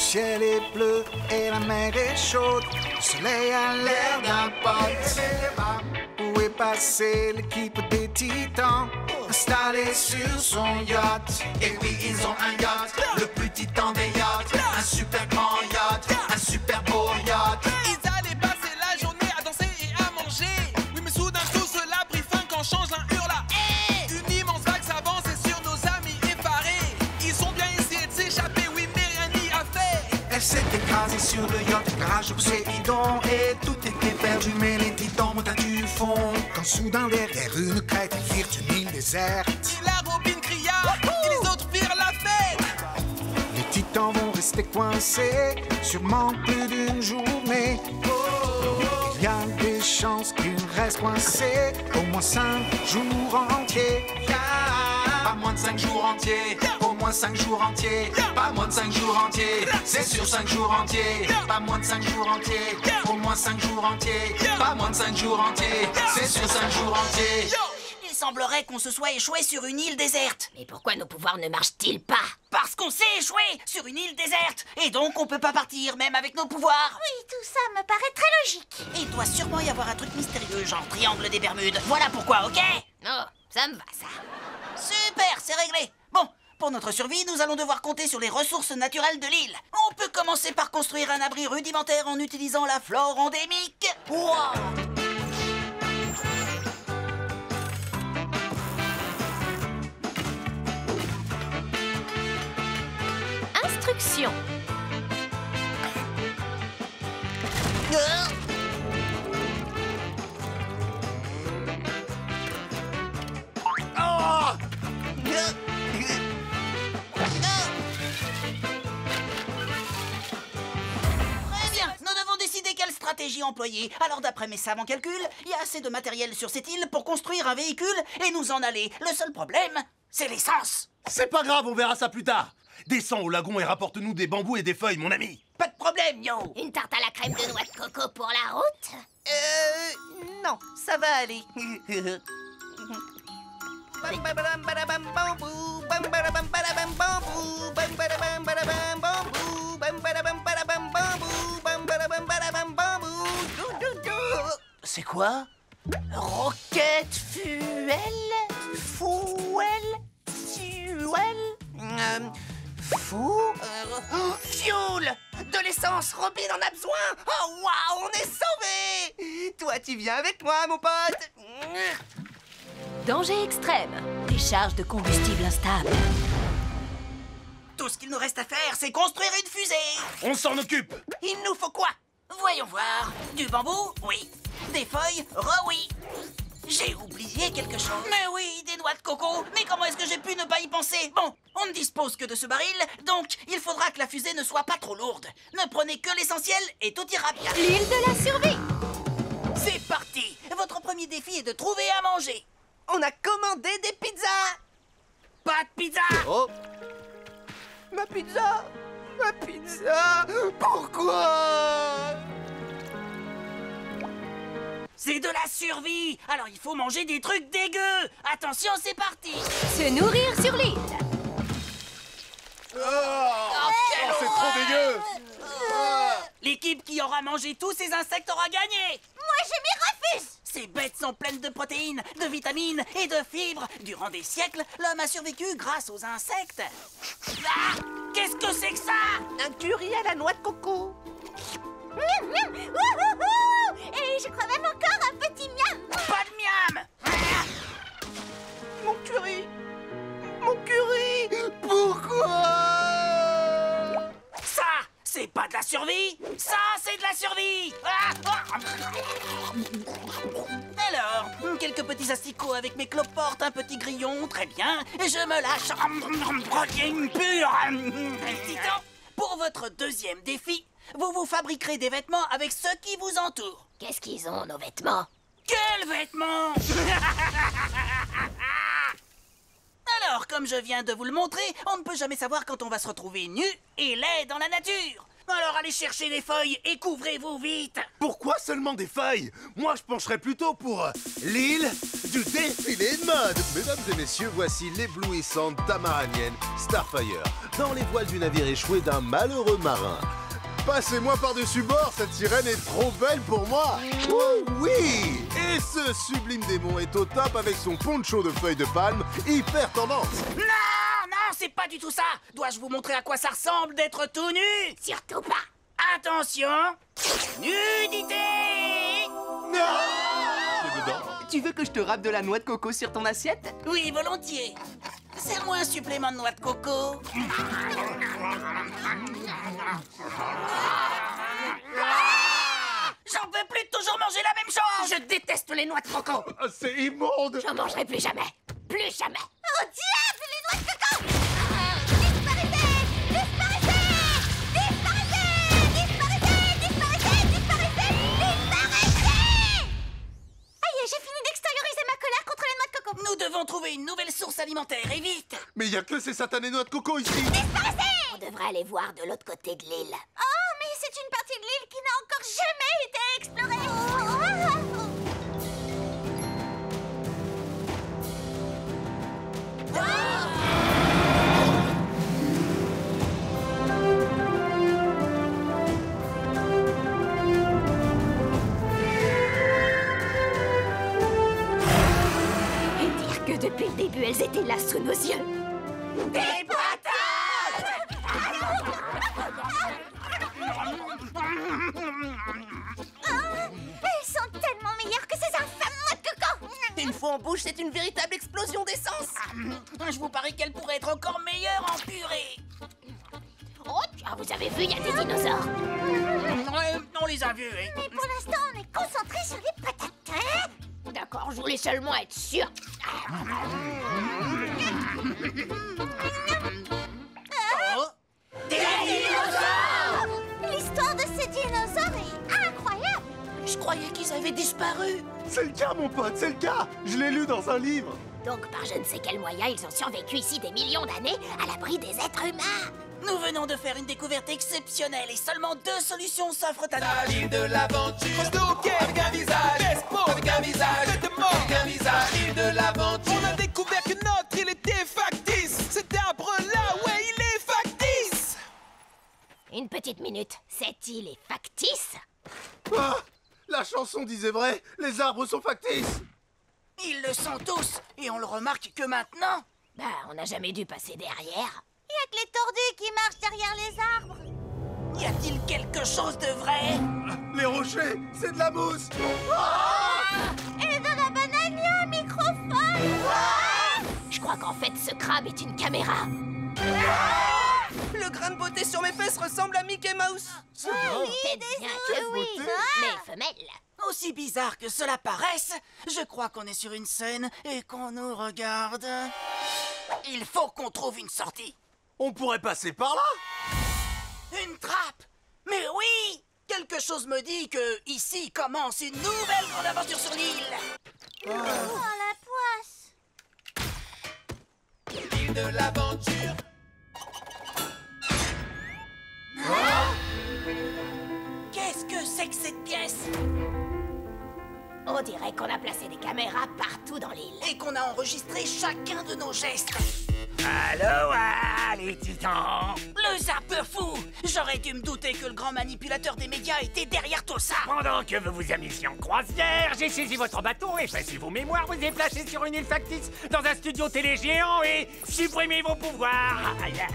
ciel est bleu et la mer est chaude. Le soleil a l'air d'un pote. Où est passée l'équipe des Titans, installée sur son yacht? Et oui, ils ont un yacht, le plus titan des yachts. Un super grand yacht, un super beau yacht. Ils allaient passer la journée à danser et à manger. Oui, mais soudain tout cela prit fin quand change l'un hurla. Une immense vague s'avançait sur nos amis effarés. Ils ont bien essayé de s'échapper, oui, mais rien n'y a fait. Elle s'est écrasée sur le yacht, garage Poséidon, et tout était perdu, mais les Titans montent du fond. Quand soudain derrière une crête, ils virent une île déserte. Et la robine cria, et les autres firent la fête. Les Titans vont rester coincés, sûrement plus d'une journée. Il y a des chances qu'ils restent coincés au moins 5 jours entiers. Pas moins de 5 jours entiers, au moins 5 jours entiers. Pas moins de 5 jours entiers, c'est sur 5 jours entiers. Pas moins de 5 jours entiers, au moins 5 jours entiers. Pas moins de 5 jours entiers, c'est sur 5 jours entiers. Il semblerait qu'on se soit échoué sur une île déserte. Mais pourquoi nos pouvoirs ne marchent-ils pas? Parce qu'on s'est échoué sur une île déserte. Et donc on peut pas partir, même avec nos pouvoirs. Oui, tout ça me paraît très logique. Et il doit sûrement y avoir un truc mystérieux, genre triangle des Bermudes. Voilà pourquoi, ok? Non, ça me va, ça. Super, c'est réglé. Bon, pour notre survie, nous allons devoir compter sur les ressources naturelles de l'île. On peut commencer par construire un abri rudimentaire en utilisant la flore endémique. Wow. Instruction. Très bien, nous devons décider quelle stratégie employer. Alors d'après mes savants calculs, il y a assez de matériel sur cette île pour construire un véhicule et nous en aller. Le seul problème, c'est l'essence. C'est pas grave, on verra ça plus tard. Descends au lagon et rapporte-nous des bambous et des feuilles, mon ami. Pas de problème, yo. Une tarte à la crème de noix de coco pour la route? Non, ça va aller. C'est quoi? Roquette, fuel, fuel, de l'essence, Robin en a besoin. Oh waouh, on est sauvés. Toi, tu viens avec moi, mon pote. Danger extrême. Décharge de combustible instable. Tout ce qu'il nous reste à faire, c'est construire une fusée. On s'en occupe. Il nous faut quoi? Voyons voir. Du bambou? Oui. Des feuilles? Oui. J'ai oublié quelque chose. Mais oui, des noix de coco. Mais comment est-ce que j'ai pu ne pas y penser? Bon, on ne dispose que de ce baril, donc il faudra que la fusée ne soit pas trop lourde. Ne prenez que l'essentiel et tout ira bien. L'île de la survie. C'est parti. Votre premier défi est de trouver à manger. On a commandé des pizzas. Pas de pizza. Oh. Ma pizza. Ma pizza. Pourquoi? C'est de la survie. Alors il faut manger des trucs dégueux. Attention, c'est parti. Se nourrir sur l'île. Oh, c'est trop dégueu. L'équipe qui aura mangé tous ces insectes aura gagné. Moi, je m'y refuse. Ces bêtes sont pleines de protéines, de vitamines et de fibres. Durant des siècles, l'homme a survécu grâce aux insectes. Ah, qu'est-ce que c'est que ça? Un curry à la noix de coco. Miam, miam. Wouhouhou. Et je crois même encore un petit miam. Pas de miam. Mon curry. Mon curry. Pourquoi? Ça, c'est pas de la survie. Ça, c'est de la survie. Alors, quelques petits asticots avec mes cloportes, un petit grillon, très bien. Et je me lâche. Protéine pure. Titan, pour votre deuxième défi, vous vous fabriquerez des vêtements avec ceux qui vous entourent. Qu'est-ce qu'ils ont, nos vêtements? Quels vêtements? Alors, comme je viens de vous le montrer, on ne peut jamais savoir quand on va se retrouver nu et laid dans la nature. Alors allez chercher des feuilles et couvrez-vous vite. Pourquoi seulement des feuilles? Moi, je pencherais plutôt pour l'île du défilé de mode. Mesdames et messieurs, voici l'éblouissante tamaranienne Starfire. dans les voiles du navire échoué d'un malheureux marin. Passez-moi par-dessus bord, cette sirène est trop belle pour moi. Oh oui! Et ce sublime démon est au top avec son poncho de feuilles de palme, hyper tendance. Non, non, c'est pas du tout ça. Dois-je vous montrer à quoi ça ressemble d'être tout nu? Surtout pas. Attention, nudité. Tu veux que je te râpe de la noix de coco sur ton assiette? Oui, volontiers. Serre-moi un supplément de noix de coco. J'en peux plus de toujours manger la même chose. Je déteste les noix de coco. C'est immonde. J'en mangerai plus jamais. Plus jamais. Oh diable, les noix de coco! Disparaissez! Disparaissez! Disparaissez! Disparaissez! Disparaissez! Disparaissez! Aïe, j'ai fini d'extérioriser ma colère contre les noix de coco. Nous devons trouver une nouvelle source alimentaire, et vite. Mais il y a que ces satanées noix de coco ici. Disparaissez! On devrait aller voir de l'autre côté de l'île. Oh, mais c'est une partie de l'île qui n'a encore jamais été explorée. Et dire que depuis le début, elles étaient là sous nos yeux. Des patates! Elles sont tellement meilleures que ces infâmes noix de coco. Une fois en bouche, c'est une véritable explosion d'essence. Je vous parie qu'elle pourrait être encore meilleure en purée. Oh, tiens, vous avez vu, il y a des dinosaures. On les a vus, hein. Mais pour l'instant, on est concentré sur les patates. Hein? D'accord, je voulais seulement être sûre. Oh, des dinosaures! L'histoire de ces dinosaures est incroyable. Je croyais qu'ils avaient disparu. C'est le cas, mon pote, c'est le cas. Je l'ai lu dans un livre. Donc, par je ne sais quel moyen, ils ont survécu ici des millions d'années à l'abri des êtres humains. Nous venons de faire une découverte exceptionnelle et seulement 2 solutions s'offrent à nous. L'île de l'aventure, stocké avec un visage, Vespo avec un visage, tête de mort avec un visage, l'île de l'aventure. On a découvert que notre île était factice. Cet arbre-là, ouais, il est factice. Une petite minute, cette île est factice? Ah, la chanson disait vrai, les arbres sont factices. Ils le sont tous et on le remarque que maintenant. Bah, on n'a jamais dû passer derrière. Il y a que les tordus qui marchent derrière les arbres. Y a-t-il quelque chose de vrai? Les rochers, c'est de la mousse. Et de la banane, il y a un microphone. Je crois qu'en fait, ce crabe est une caméra. Le grain de beauté sur mes fesses ressemble à Mickey Mouse. Peut-être bien que oui, mais femelle. Aussi bizarre que cela paraisse, je crois qu'on est sur une scène et qu'on nous regarde. Il faut qu'on trouve une sortie. On pourrait passer par là. Une trappe! Mais oui! Quelque chose me dit que ici commence une nouvelle grande aventure sur l'île. Oh, la poisse. L'île de l'aventure. Qu'est-ce que c'est que cette pièce? On dirait qu'on a placé des caméras partout dans l'île. Et qu'on a enregistré chacun de nos gestes. Aloha, les titans! Le zapper fou! J'aurais dû me douter que le grand manipulateur des médias était derrière tout ça. Pendant que vous vous amusiez en croisière, j'ai saisi votre bateau, effacé vos mémoires, vous déplacé sur une île factice dans un studio télé géant et supprimé vos pouvoirs. Aïe, aïe.